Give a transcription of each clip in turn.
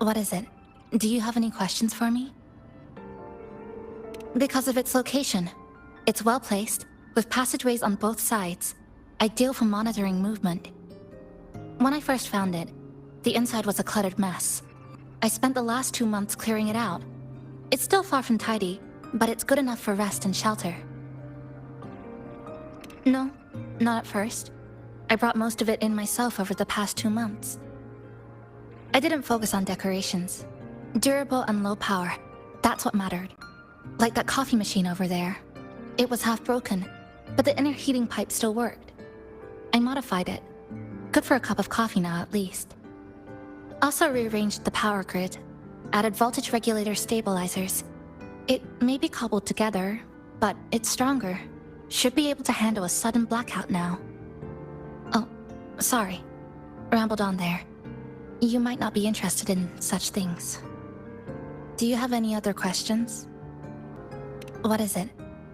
What is it? Do you have any questions for me? Because of its location. It's well placed, with passageways on both sides, ideal for monitoring movement. When I first found it, the inside was a cluttered mess. I spent the last 2 months clearing it out. It's still far from tidy, but it's good enough for rest and shelter. No, not at first. I brought most of it in myself over the past 2 months. I didn't focus on decorations. Durable and low power, that's what mattered. Like that coffee machine over there. It was half broken, but the inner heating pipe still worked. I modified it. Good for a cup of coffee now, at least. Also rearranged the power grid, added voltage regulator stabilizers. It may be cobbled together, but it's stronger. Should be able to handle a sudden blackout now. Oh, sorry. Rambled on there. You might not be interested in such things. Do you have any other questions? What is it?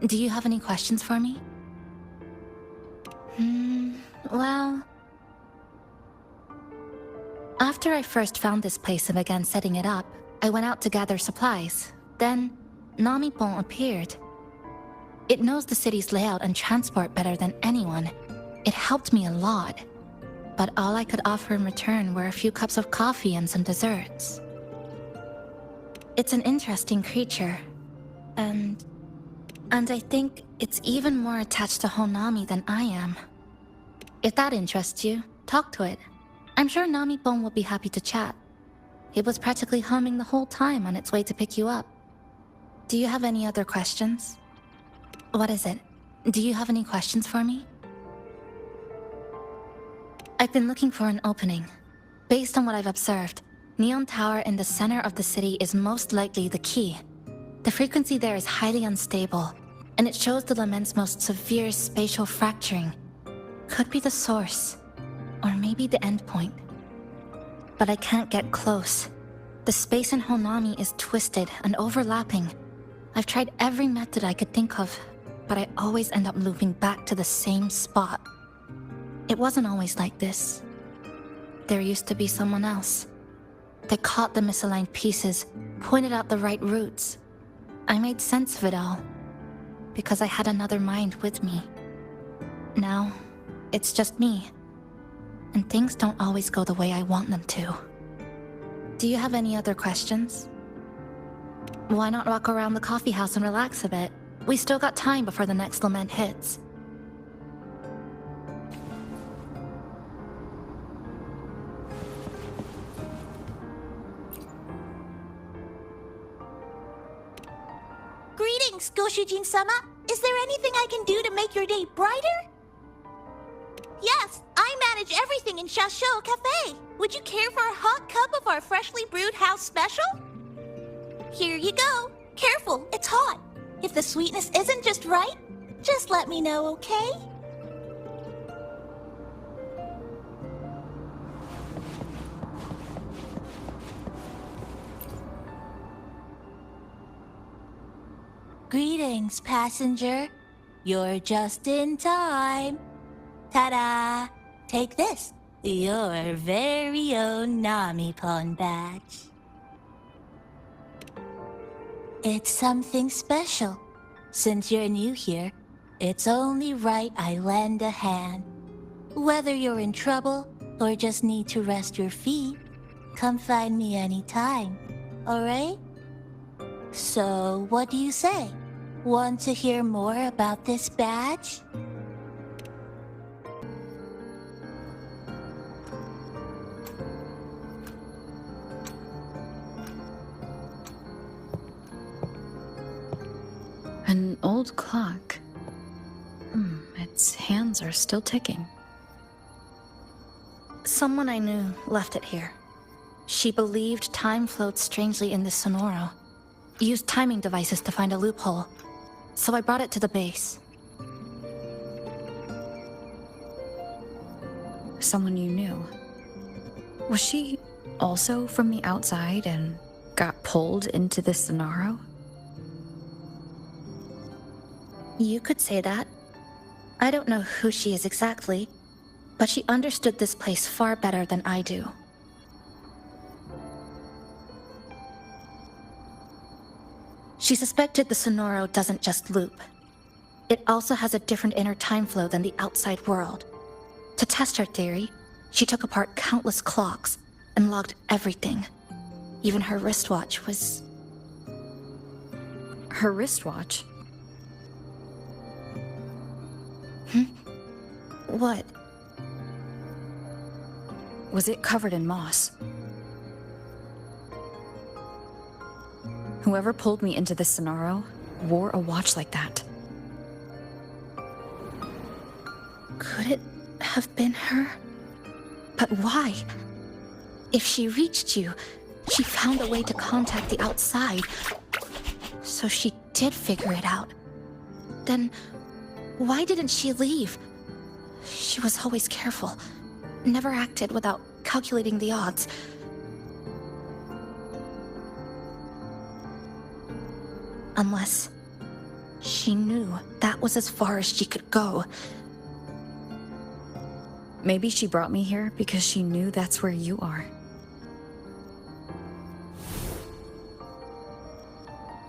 Do you have any questions for me? Well... After I first found this place and began setting it up, I went out to gather supplies. Then, Namipon appeared. It knows the city's layout and transport better than anyone. It helped me a lot. But all I could offer in return were a few cups of coffee and some desserts. It's an interesting creature. And I think it's even more attached to Honami than I am. If that interests you, talk to it. I'm sure Namipon will be happy to chat. It was practically humming the whole time on its way to pick you up. Do you have any other questions? What is it? Do you have any questions for me? I've been looking for an opening. Based on what I've observed, Neon Tower in the center of the city is most likely the key. The frequency there is highly unstable, and it shows the lament's most severe spatial fracturing. Could be the source, or maybe the endpoint. But I can't get close. The space in Honami is twisted and overlapping. I've tried every method I could think of, but I always end up looping back to the same spot. It wasn't always like this. There used to be someone else. They caught the misaligned pieces, pointed out the right routes. I made sense of it all, because I had another mind with me. Now, it's just me. And things don't always go the way I want them to. Do you have any other questions? Why not walk around the coffee house and relax a bit? We still got time before the next lament hits. Greetings, Goshujin-sama. Is there anything I can do to make your day brighter? Yes, I manage everything in Shasho Cafe. Would you care for a hot cup of our freshly brewed house special? Here you go. Careful, it's hot. If the sweetness isn't just right, just let me know, okay? Greetings, passenger. You're just in time. Ta-da! Take this, your very own Namipon badge. It's something special. Since you're new here, it's only right I lend a hand. Whether you're in trouble or just need to rest your feet, come find me anytime, alright? So, what do you say? Want to hear more about this badge? An old clock. Its hands are still ticking. Someone I knew left it here. She believed time flowed strangely in this Sonoro. Used timing devices to find a loophole. So I brought it to the base. Someone you knew. Was she also from the outside and got pulled into this Sonoro? You could say that. I don't know who she is exactly, but she understood this place far better than I do. She suspected the Sonoro doesn't just loop. It also has a different inner time flow than the outside world. To test her theory, she took apart countless clocks and logged everything. Even her wristwatch was... Her wristwatch? What? Was it covered in moss? Whoever pulled me into this Sonoro wore a watch like that. Could it have been her? But why? If she reached you, she found a way to contact the outside. So she did figure it out. Then, why didn't she leave? She was always careful, never acted without calculating the odds. Unless she knew that was as far as she could go. Maybe she brought me here because she knew that's where you are.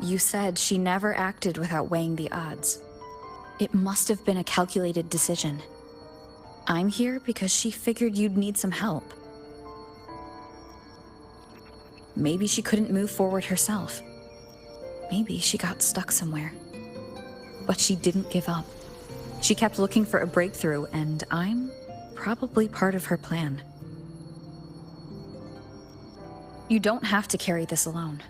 You said she never acted without weighing the odds. It must have been a calculated decision. I'm here because she figured you'd need some help. Maybe she couldn't move forward herself. Maybe she got stuck somewhere. But she didn't give up. She kept looking for a breakthrough, and I'm probably part of her plan. You don't have to carry this alone.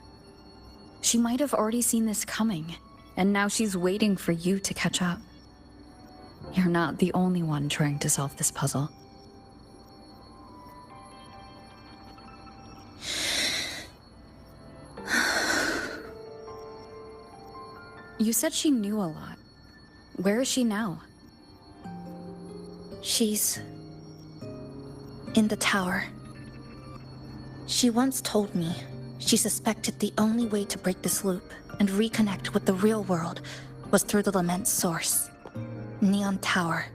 She might have already seen this coming, and now she's waiting for you to catch up. You're not the only one trying to solve this puzzle. You said she knew a lot. Where is she now? She's in the tower. She once told me she suspected the only way to break this loop and reconnect with the real world was through the lament's source, Neon Tower.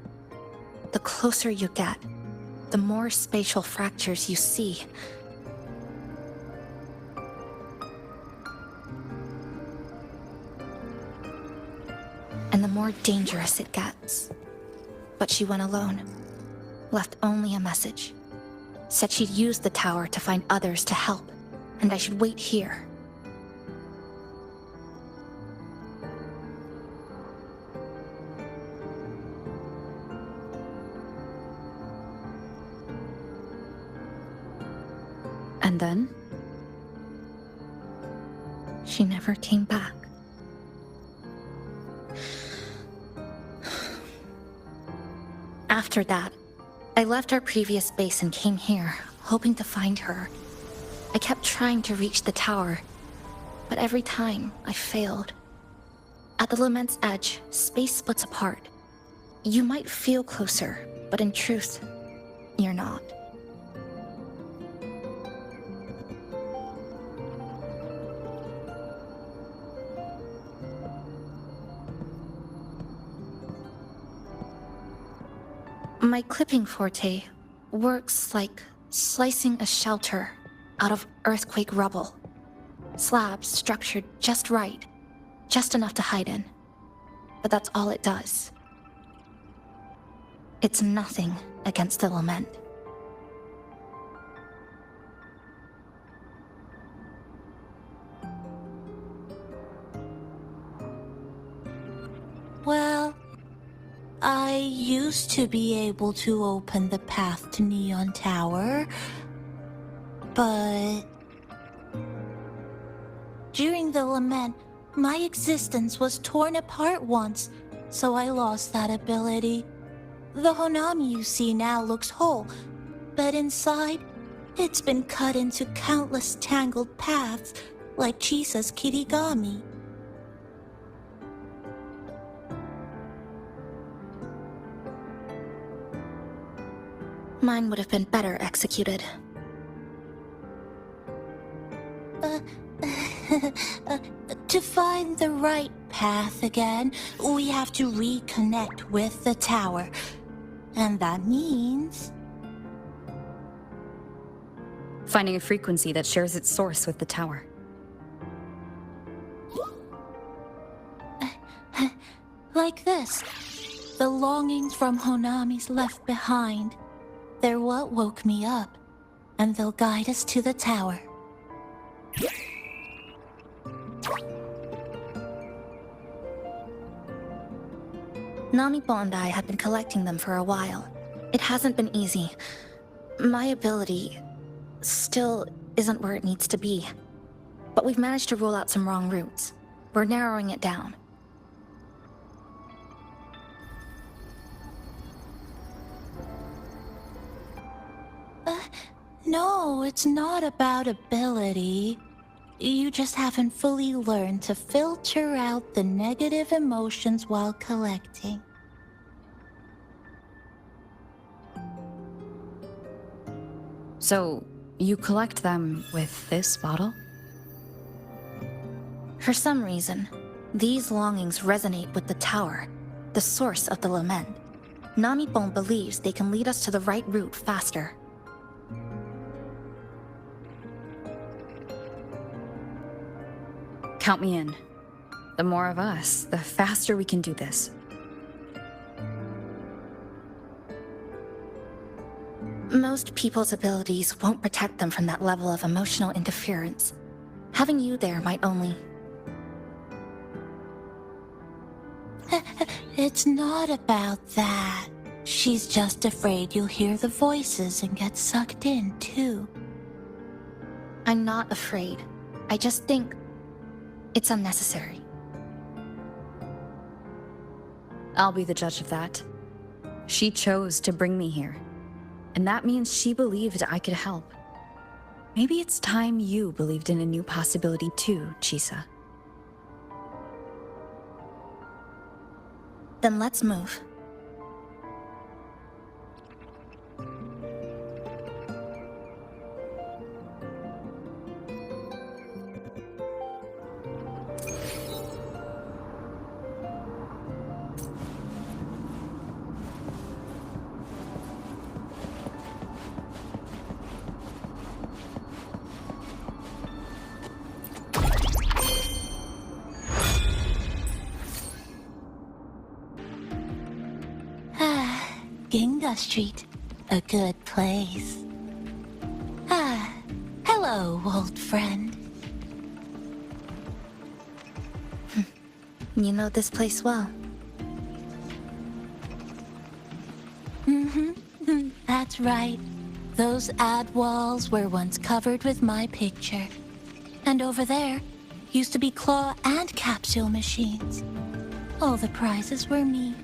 The closer you get, the more spatial fractures you see. And the more dangerous it gets. But she went alone, left only a message. Said she'd use the tower to find others to help, and I should wait here. And then? She never came back. After that, I left our previous base and came here, hoping to find her. I kept trying to reach the tower, but every time I failed. At the lament's edge, space splits apart. You might feel closer, but in truth, you're not. My clipping forte works like slicing a shelter out of earthquake rubble. Slabs structured just right, just enough to hide in. But that's all it does. It's nothing against the lament. Well, I used to be able to open the path to Neon Tower, but during the lament, my existence was torn apart once, so I lost that ability. The Honami you see now looks whole, but inside, it's been cut into countless tangled paths like Chisa's Kirigami. Mine would have been better executed. To find the right path again, we have to reconnect with the tower. And that means... Finding a frequency that shares its source with the tower. like this. The longings from Honami's left behind. They're what woke me up, and they'll guide us to the tower. Namipo and I have been collecting them for a while. It hasn't been easy. My ability still isn't where it needs to be. But we've managed to rule out some wrong routes. We're narrowing it down. No, it's not about ability. You just haven't fully learned to filter out the negative emotions while collecting. So, you collect them with this bottle? For some reason, these longings resonate with the tower, the source of the lament. Namipon believes they can lead us to the right route faster. Count me in. The more of us, the faster we can do this. Most people's abilities won't protect them from that level of emotional interference. Having you there might only... It's not about that. She's just afraid you'll hear the voices and get sucked in, too. I'm not afraid. I just think it's unnecessary. I'll be the judge of that. She chose to bring me here. And that means she believed I could help. Maybe it's time you believed in a new possibility too, Chisa. Then let's move. Ginga Street, a good place. Hello, old friend. You know this place well. That's right. Those ad walls were once covered with my picture. And over there used to be claw and capsule machines. All the prizes were me.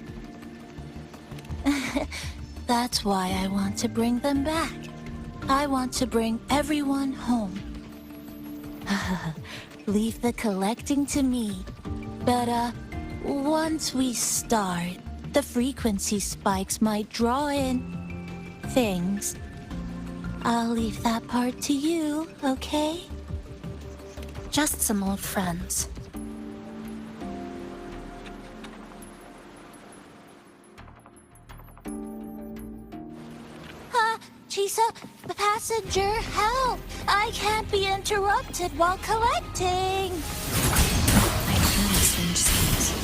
That's why I want to bring them back. I want to bring everyone home. Leave the collecting to me. But, once we start, the frequency spikes might draw in things. I'll leave that part to you, okay? Just some old friends. Chisa, passenger, help! I can't be interrupted while collecting! I hear strange sounds.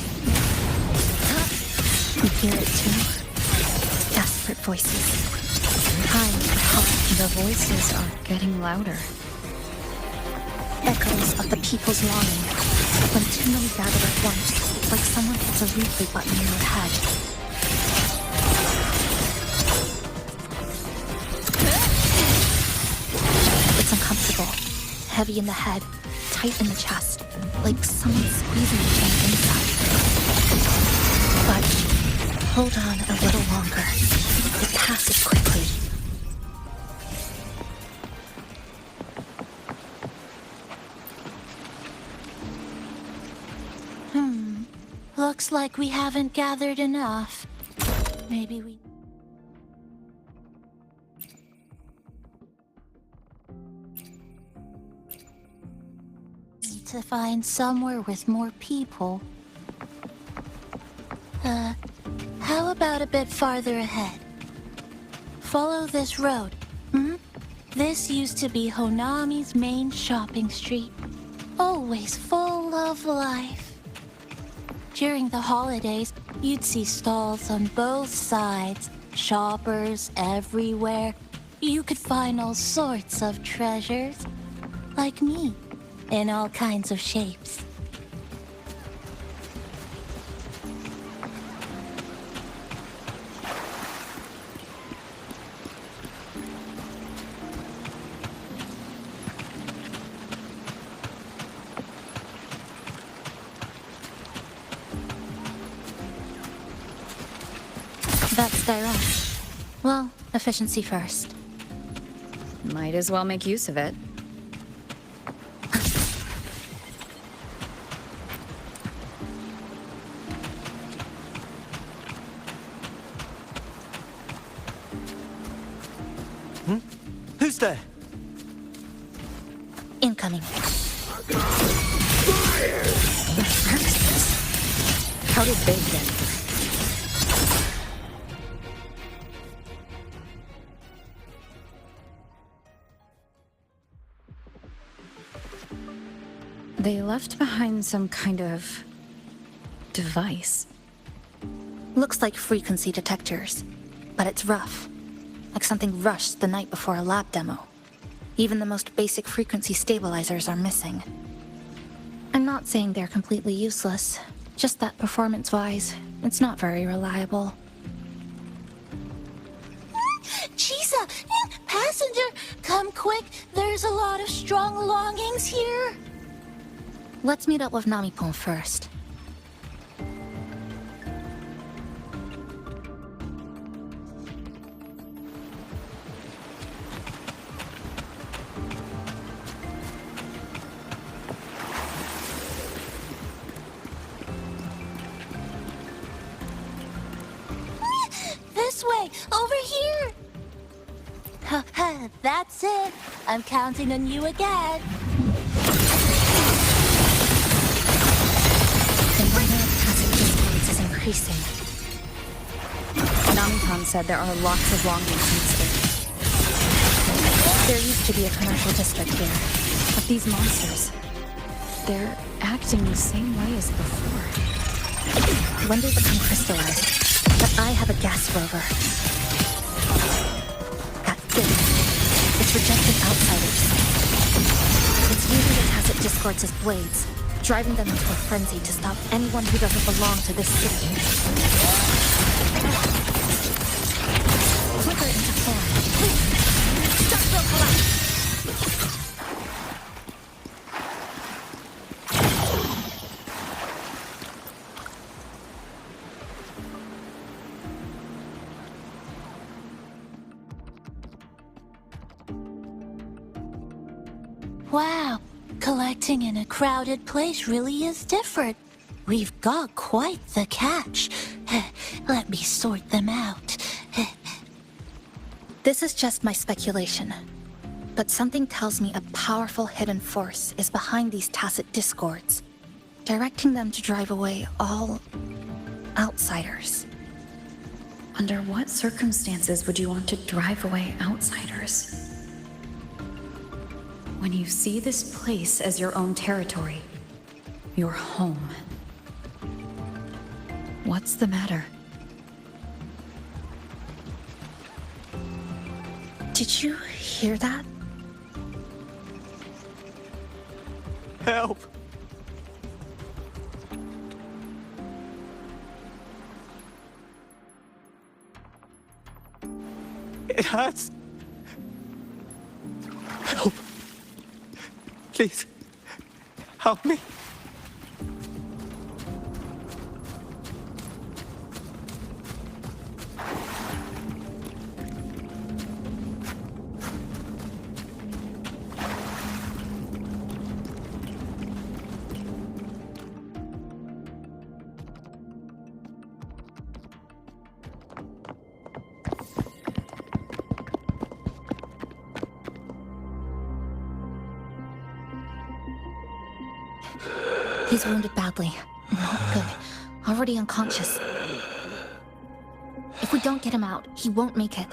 You hear it too? Desperate voices. Time for help. The voices are getting louder. Echoes of the people's longing. When too many gather at once, it's like someone hits a replay button in your head. It's uncomfortable. Heavy in the head, tight in the chest, like someone squeezing you from the inside. But hold on a little longer. It passes quickly. Looks like we haven't gathered enough. Maybe we... need to find somewhere with more people. How about a bit farther ahead? Follow this road. This used to be Honami's main shopping street. Always full of life. During the holidays, You'd see stalls on both sides, shoppers everywhere. You could find all sorts of treasures, like me, in all kinds of shapes. That's direct. Well, efficiency first. Might as well make use of it. Who's there? Incoming. How did they get here? They left behind some kind of device. Looks like frequency detectors, but it's rough. Like something rushed the night before a lab demo. Even the most basic frequency stabilizers are missing. I'm not saying they're completely useless, just that performance-wise, it's not very reliable. Chisa! Passenger! Come quick! There's a lot of strong longings here! Let's meet up with Namipon first. This way! Over here! That's it! I'm counting on you again! The number of tacit discords is increasing. Namikon said there are lots of longings in this area. There used to be a commercial district here. But these monsters, they're acting the same way as before. When they become crystallized, but I have a gas rover. That thing. It's rejecting outsiders. It's using the tacit discords as blades, driving them into a frenzy to stop anyone who doesn't belong to this city. Flicker into form. Structural collapse! Wow, collecting in a crowded place really is different. We've got quite the catch. Let me sort them out. This is just my speculation, but something tells me a powerful hidden force is behind these tacit discords, directing them to drive away all outsiders. Under what circumstances would you want to drive away outsiders? When you see this place as your own territory, your home. What's the matter? Did you hear that? Help! It hurts. Help. Please, help me. He's wounded badly. Not good. Already unconscious. If we don't get him out, he won't make it.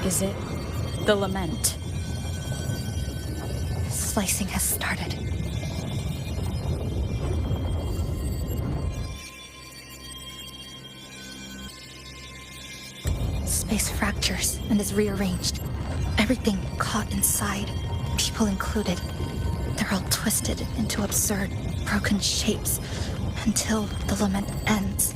Is it the lament? slicing has started. Space fractures and is rearranged. Everything caught inside, people included. They're all twisted into absurd, broken shapes until the lament ends.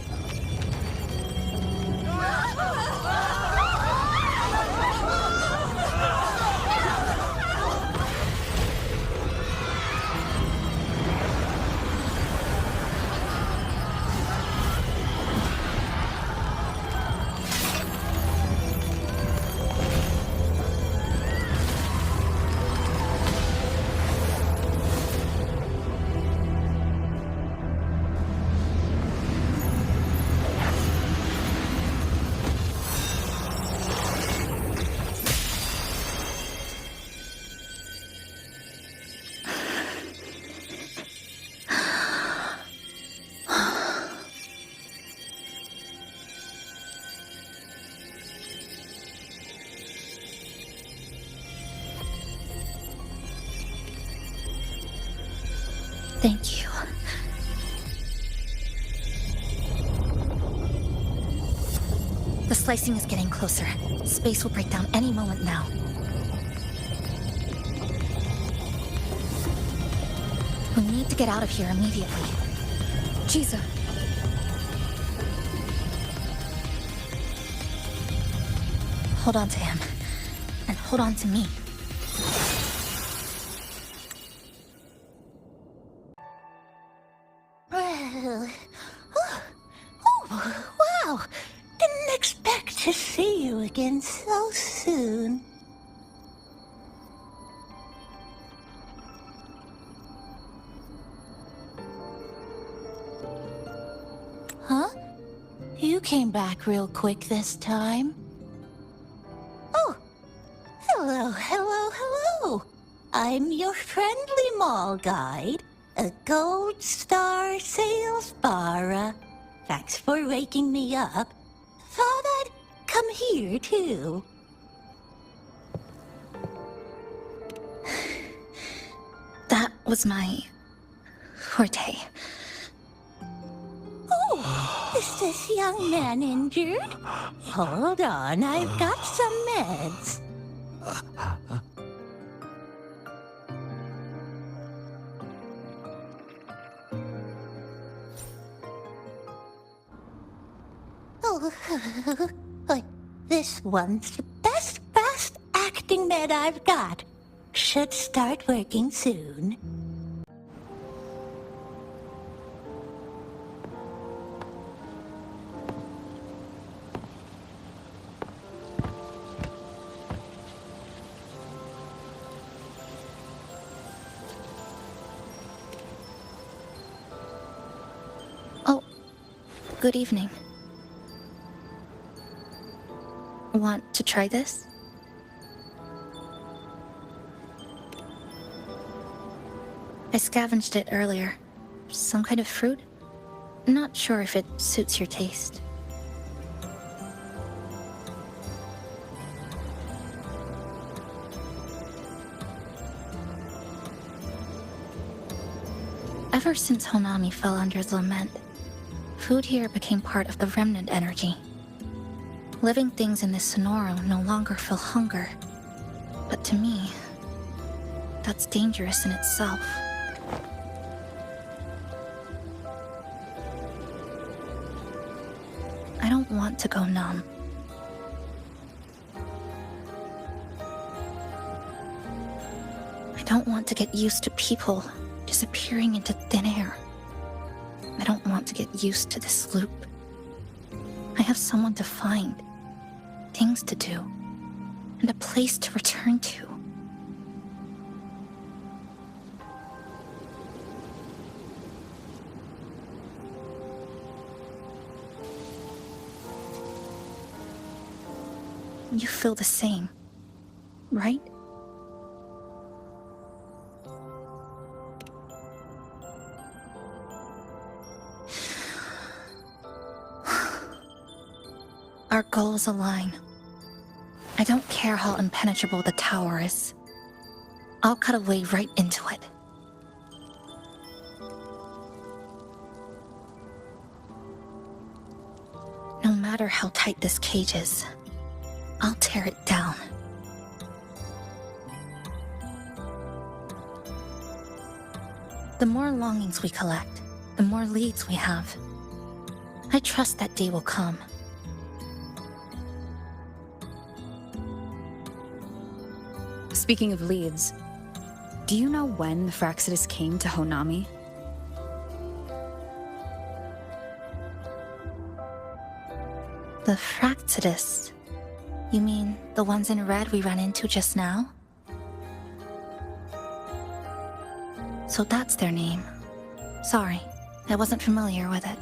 Thank you. The slicing is getting closer. Space will break down any moment now. We need to get out of here immediately. Jesus. Hold on to him. And hold on to me. Wow! Didn't expect to see you again so soon. Huh? You came back real quick this time. Oh! Hello, hello, hello! I'm your friendly mall guide, a Gold Star Sales Barra. Thanks for waking me up. Thought I'd come here, too. That was my forte. Oh, is this young man injured? Hold on, I've got some meds. Oh, this one's the best fast acting med I've got. Should start working soon. Oh, good evening. Want to try this? I scavenged it earlier. Some kind of fruit? Not sure if it suits your taste. Ever since Honami fell under the lament, food here became part of the remnant energy. Living things in this Sonoro no longer feel hunger. But to me, that's dangerous in itself. I don't want to go numb. I don't want to get used to people disappearing into thin air. I don't want to get used to this loop. I have someone to find, things to do, and a place to return to. You feel the same, right? Our goals align. I don't care how impenetrable the tower is. I'll cut a way right into it. No matter how tight this cage is, I'll tear it down. The more longings we collect, the more leads we have. I trust that day will come. Speaking of leads, do you know when the Fractsidus came to Honami? The Fractsidus? You mean the ones in red we ran into just now? So that's their name. Sorry, I wasn't familiar with it.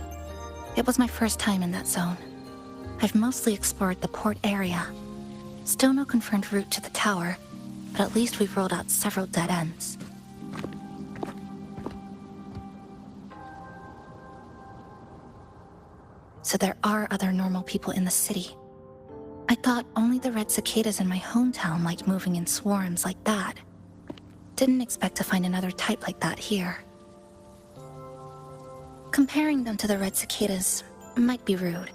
It was my first time in that zone. I've mostly explored the port area. Still no confirmed route to the tower, but at least we've rolled out several dead ends. So there are other normal people in the city. I thought only the red cicadas in my hometown liked moving in swarms like that. Didn't expect to find another type like that here. Comparing them to the red cicadas might be rude.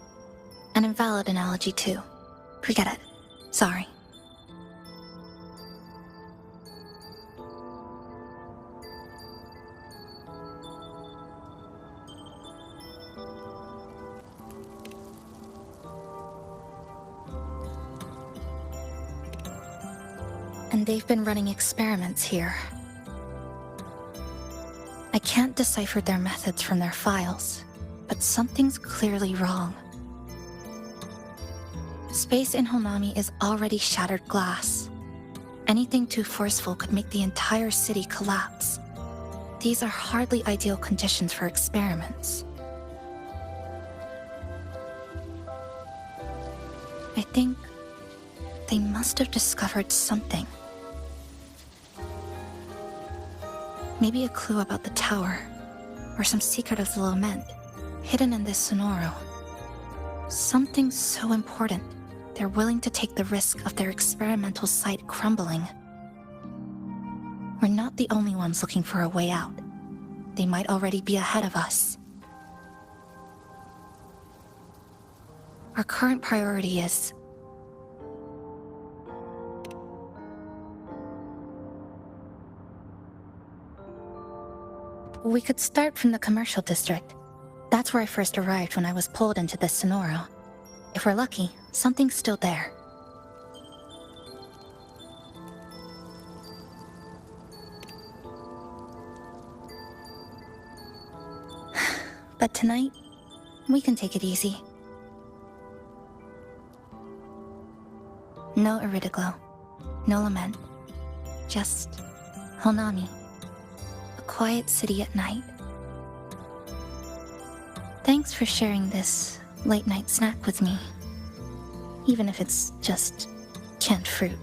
An invalid analogy too. Forget it. Sorry. And they've been running experiments here. I can't decipher their methods from their files, but something's clearly wrong. Space in Honami is already shattered glass. Anything too forceful could make the entire city collapse. These are hardly ideal conditions for experiments. I think they must have discovered something. Maybe a clue about the tower, or some secret of the lament, hidden in this sonoro. Something so important, they're willing to take the risk of their experimental site crumbling. We're not the only ones looking for a way out. They might already be ahead of us. Our current priority is... We could start from the commercial district. That's where I first arrived when I was pulled into this sonoro. If we're lucky, something's still there. But tonight, we can take it easy. No Iridoglow, no lament, just Honami. A quiet city at night. Thanks for sharing this late-night snack with me. Even if it's just canned fruit.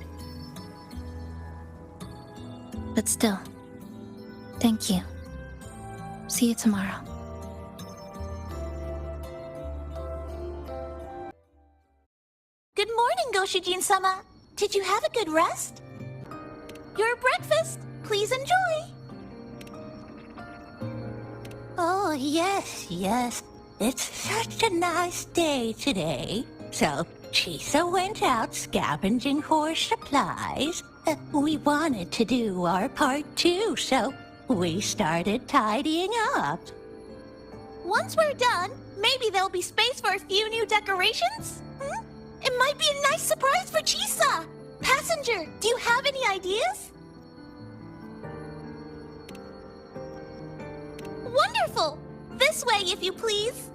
But still, thank you. See you tomorrow. Good morning, Goshijin-sama. Did you have a good rest? Your breakfast, please enjoy. Oh, yes. It's such a nice day today. So, Chisa went out scavenging for supplies. We wanted to do our part too, so we started tidying up. Once we're done, maybe there'll be space for a few new decorations? It might be a nice surprise for Chisa! Passenger, do you have any ideas? Wonderful! This way, if you please.